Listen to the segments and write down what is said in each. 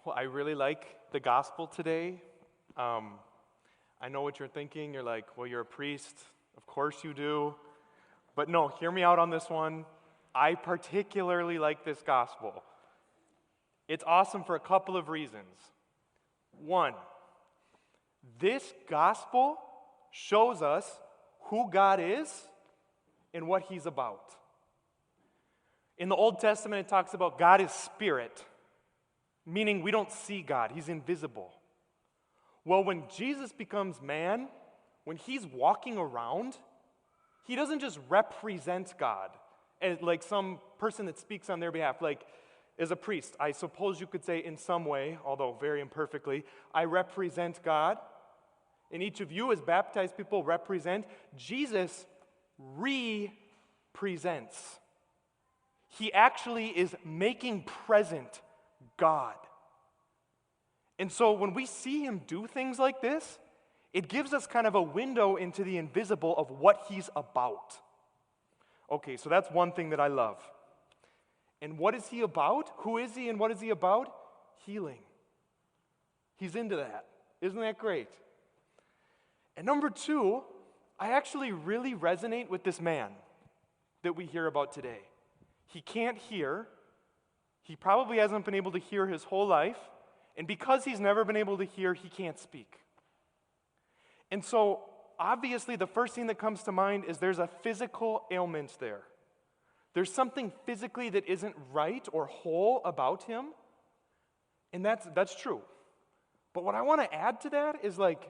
Well, I really like the gospel today. I know what you're thinking. You're like, well, you're a priest. Of course you do. But no, hear me out on this one. I particularly like this gospel. It's awesome for a couple of reasons. One, this gospel shows us who God is and what He's about. In the Old Testament, it talks about God is spirit, meaning we don't see God. He's invisible. Well, when Jesus becomes man, when He's walking around, He doesn't just represent God as like some person that speaks on their behalf. Like, as a priest, I suppose you could say in some way, although very imperfectly, I represent God. And each of you as baptized people represent. Jesus represents. He actually is making present God. And so when we see Him do things like this, it gives us kind of a window into the invisible of what He's about. Okay, so that's one thing that I love. And what is He about? Who is He and what is He about? Healing. He's into that. Isn't that great? And number two, I actually really resonate with this man that we hear about today. He can't hear. He probably hasn't been able to hear his whole life. And because he's never been able to hear, he can't speak. And so, obviously, the first thing that comes to mind is there's a physical ailment there. There's something physically that isn't right or whole about him. And that's true. But what I want to add to that is like,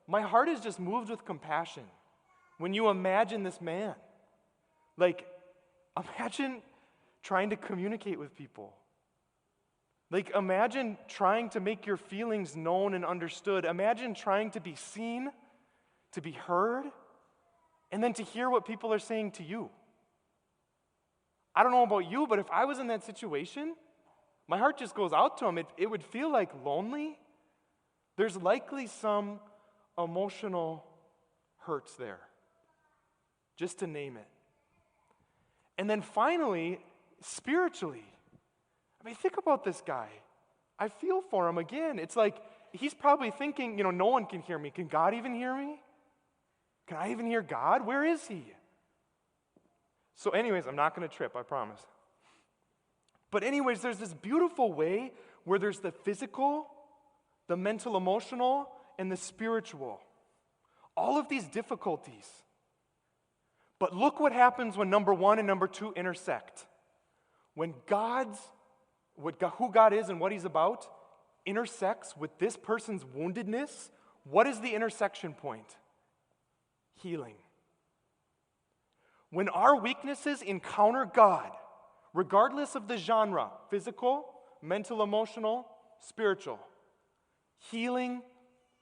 my heart is just moved with compassion when you imagine this man. Like, imagine trying to communicate with people. Like, imagine trying to make your feelings known and understood. Imagine trying to be seen, to be heard, and then to hear what people are saying to you. I don't know about you, but if I was in that situation, my heart just goes out to him. It would feel like lonely. There's likely some emotional hurts there, just to name it. And then finally, spiritually, I mean, think about this guy. I feel for him again. It's like he's probably thinking, no one can hear me. Can God even hear me? Can I even hear God? Where is He? So anyways, I'm not going to trip, I promise. But anyways, there's this beautiful way where there's the physical, the mental, emotional, and the spiritual. All of these difficulties. But look what happens when number one and number two intersect. When who God is and what He's about intersects with this person's woundedness, what is the intersection point? Healing. When our weaknesses encounter God, regardless of the genre, physical, mental, emotional, spiritual, healing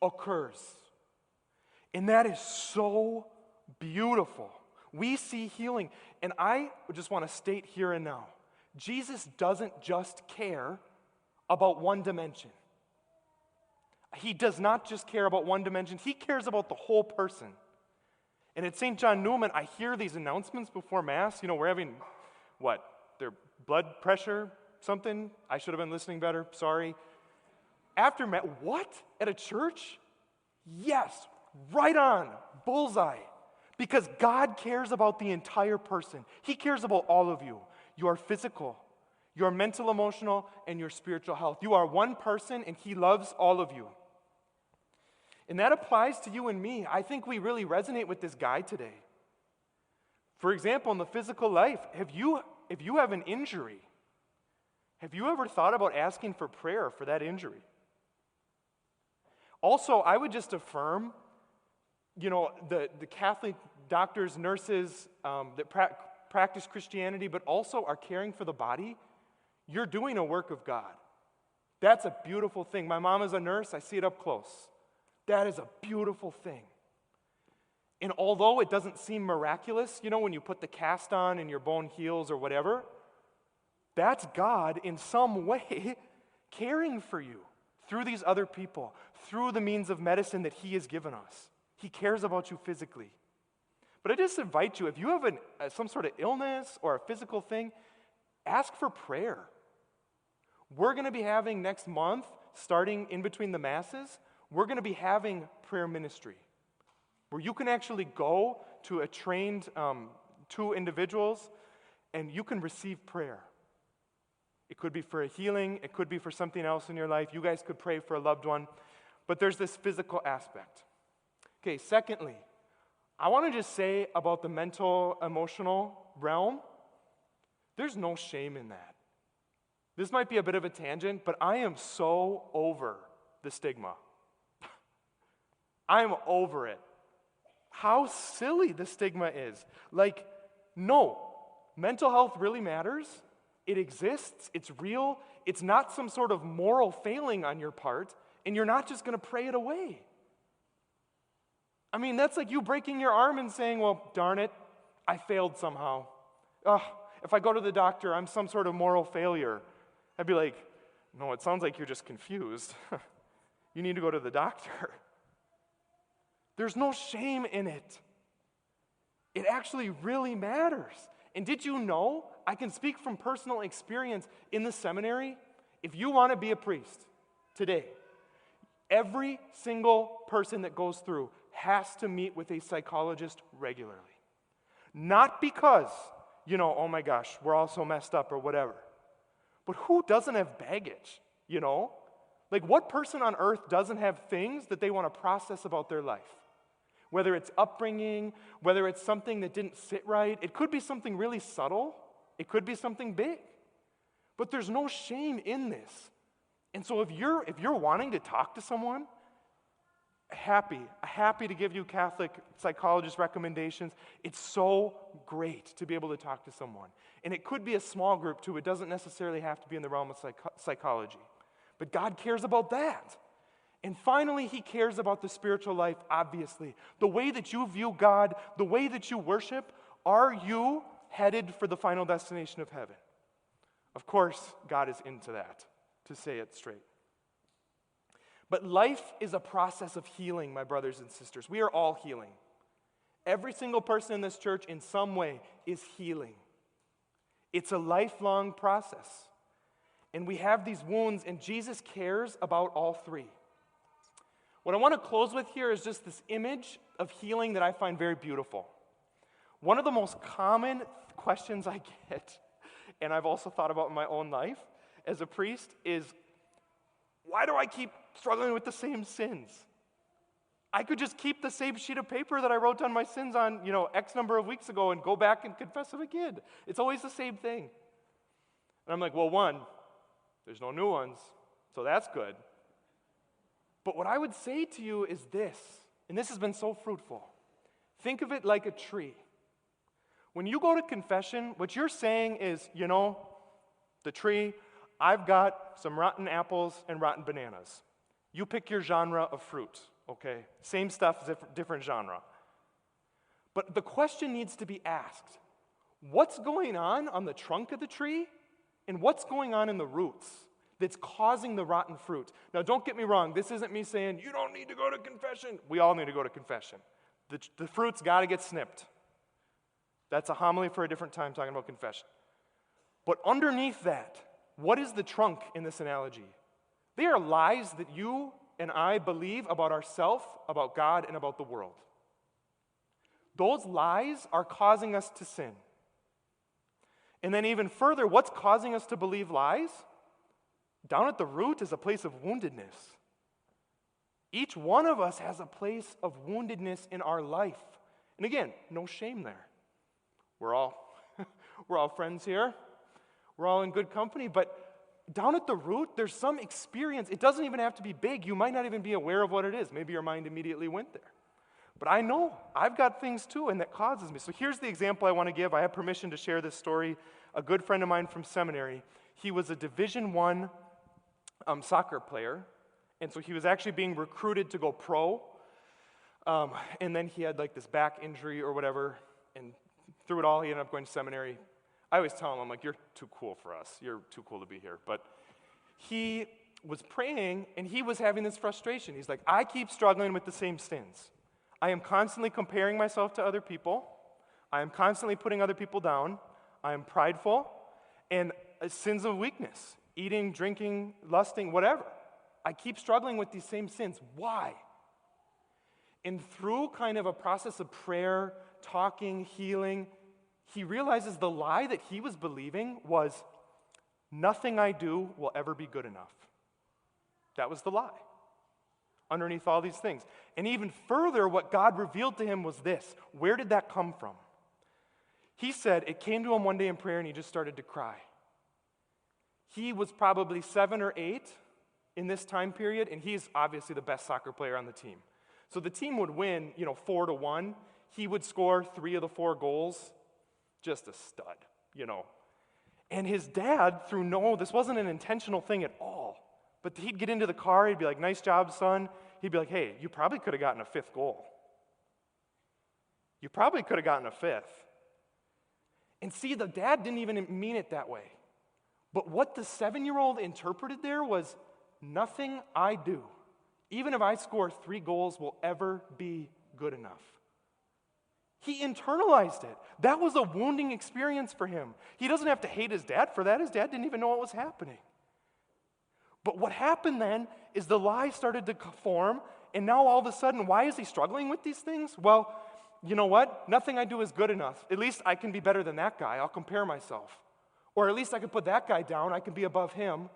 occurs. And that is so beautiful. We see healing. And I just want to state here and now, Jesus doesn't just care about one dimension. He does not just care about one dimension. He cares about the whole person. And at St. John Neumann, I hear these announcements before Mass. We're having, their blood pressure, something? I should have been listening better, sorry. After Mass, what? At a church? Yes, right on, bullseye. Because God cares about the entire person. He cares about all of you. Your physical, your mental, emotional, and your spiritual health. You are one person, and He loves all of you. And that applies to you and me. I think we really resonate with this guy today. For example, in the physical life, if you have an injury, have you ever thought about asking for prayer for that injury? Also, I would just affirm, the Catholic doctors, nurses that practice Christianity, but also are caring for the body, you're doing a work of God. That's a beautiful thing. My mom is a nurse. I see it up close. That is a beautiful thing. And although it doesn't seem miraculous, when you put the cast on and your bone heals or whatever, that's God in some way caring for you through these other people, through the means of medicine that He has given us. He cares about you physically. But I just invite you, if you have some sort of illness or a physical thing, ask for prayer. We're going to be having next month starting in between the masses, we're going to be having prayer ministry, where you can actually go to a trained two individuals, and you can receive prayer. It could be for a healing. It could be for something else in your life. You guys could pray for a loved one. But there's this physical aspect. Okay, secondly, I want to just say about the mental, emotional realm, there's no shame in that. This might be a bit of a tangent, but I am so over the stigma. I'm over it. How silly the stigma is. Like, no, mental health really matters. It exists. It's real. It's not some sort of moral failing on your part, and you're not just going to pray it away. I mean, that's like you breaking your arm and saying, well, darn it, I failed somehow. If I go to the doctor, I'm some sort of moral failure. I'd be like, no, it sounds like you're just confused. You need to go to the doctor. There's no shame in it. It actually really matters. And did you know, I can speak from personal experience in the seminary, if you want to be a priest today, every single person that goes through has to meet with a psychologist regularly. Not because, oh my gosh, we're all so messed up or whatever. But who doesn't have baggage, Like, what person on earth doesn't have things that they want to process about their life? Whether it's upbringing, whether it's something that didn't sit right. It could be something really subtle. It could be something big. But there's no shame in this. And so if you're wanting to talk to someone, happy to give you Catholic psychologist recommendations. It's so great to be able to talk to someone. And it could be a small group too. It doesn't necessarily have to be in the realm of psychology. But God cares about that. And finally, he cares about the spiritual life, obviously. The way that you view God, the way that you worship, are you headed for the final destination of heaven? Of course, God is into that, to say it straight. But life is a process of healing, my brothers and sisters. We are all healing. Every single person in this church, in some way, is healing. It's a lifelong process. And we have these wounds, and Jesus cares about all three. What I want to close with here is just this image of healing that I find very beautiful. One of the most common questions I get, and I've also thought about in my own life as a priest, is why do I keep struggling with the same sins? I could just keep the same sheet of paper that I wrote down my sins on, X number of weeks ago and go back and confess them again. It's always the same thing. And I'm like, well, one, there's no new ones, so that's good. But what I would say to you is this, and this has been so fruitful. Think of it like a tree. When you go to confession, what you're saying is, the tree, I've got some rotten apples and rotten bananas. You pick your genre of fruit, okay? Same stuff, different genre. But the question needs to be asked, what's going on the trunk of the tree, and what's going on in the roots that's causing the rotten fruit? Now, don't get me wrong. This isn't me saying, you don't need to go to confession. We all need to go to confession. The fruit's got to get snipped. That's a homily for a different time talking about confession. But underneath that, what is the trunk in this analogy? They are lies that you and I believe about ourselves, about God, and about the world. Those lies are causing us to sin. And then even further, what's causing us to believe lies? Down at the root is a place of woundedness. Each one of us has a place of woundedness in our life. And again, no shame there. We're all friends here. We're all in good company, but down at the root, there's some experience. It doesn't even have to be big. You might not even be aware of what it is. Maybe your mind immediately went there. But I know I've got things too, and that causes me. So here's the example I want to give. I have permission to share this story. A good friend of mine from seminary, he was a Division I soccer player, and so he was actually being recruited to go pro, and then he had like this back injury or whatever, and through it all, he ended up going to seminary. I always tell him, I'm like, you're too cool for us. You're too cool to be here. But he was praying, and he was having this frustration. He's like, I keep struggling with the same sins. I am constantly comparing myself to other people. I am constantly putting other people down. I am prideful, and sins of weakness, eating, drinking, lusting, whatever. I keep struggling with these same sins. Why? And through kind of a process of prayer, talking, healing, he realizes the lie that he was believing was, nothing I do will ever be good enough. That was the lie underneath all these things. And even further, what God revealed to him was this. Where did that come from? He said it came to him one day in prayer and he just started to cry. He was probably 7 or 8 in this time period, and he's obviously the best soccer player on the team. So the team would win, 4-1. He would score 3 of the 4 goals. Just a stud, And his dad, this wasn't an intentional thing at all. But he'd get into the car, he'd be like, nice job, son. He'd be like, hey, you probably could have gotten a 5th goal. You probably could have gotten a 5th. And see, the dad didn't even mean it that way. But what the 7-year-old interpreted there was, nothing I do, even if I score 3 goals, will ever be good enough. He internalized it. That was a wounding experience for him. He doesn't have to hate his dad for that. His dad didn't even know what was happening. But what happened then is the lie started to form, and now all of a sudden, why is he struggling with these things? Well, you know what? Nothing I do is good enough. At least I can be better than that guy. I'll compare myself. Or at least I can put that guy down. I can be above him.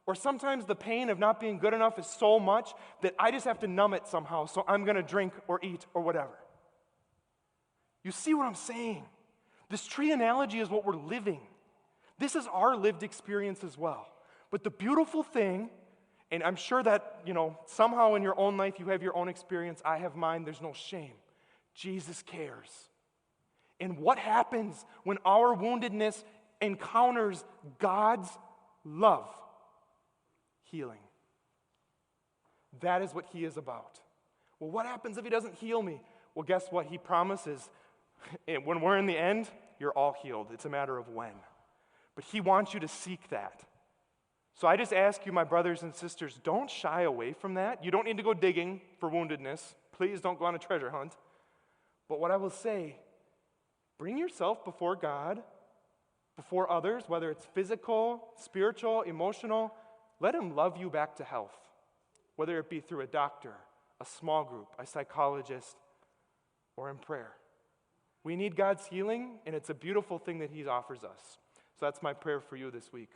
Or sometimes the pain of not being good enough is so much that I just have to numb it somehow, so I'm going to drink or eat or whatever. You see what I'm saying? This tree analogy is what we're living. This is our lived experience as well. But the beautiful thing, and I'm sure that, somehow in your own life you have your own experience, I have mine, there's no shame. Jesus cares. And what happens when our woundedness encounters God's love? Healing. That is what he is about. Well, what happens if he doesn't heal me? Well, guess what? He promises, when we're in the end, you're all healed. It's a matter of when. But he wants you to seek that. So I just ask you, my brothers and sisters, don't shy away from that. You don't need to go digging for woundedness. Please don't go on a treasure hunt. But what I will say, bring yourself before God, before others, whether it's physical, spiritual, emotional. Let him love you back to health, whether it be through a doctor, a small group, a psychologist, or in prayer. We need God's healing, and it's a beautiful thing that he offers us. So that's my prayer for you this week.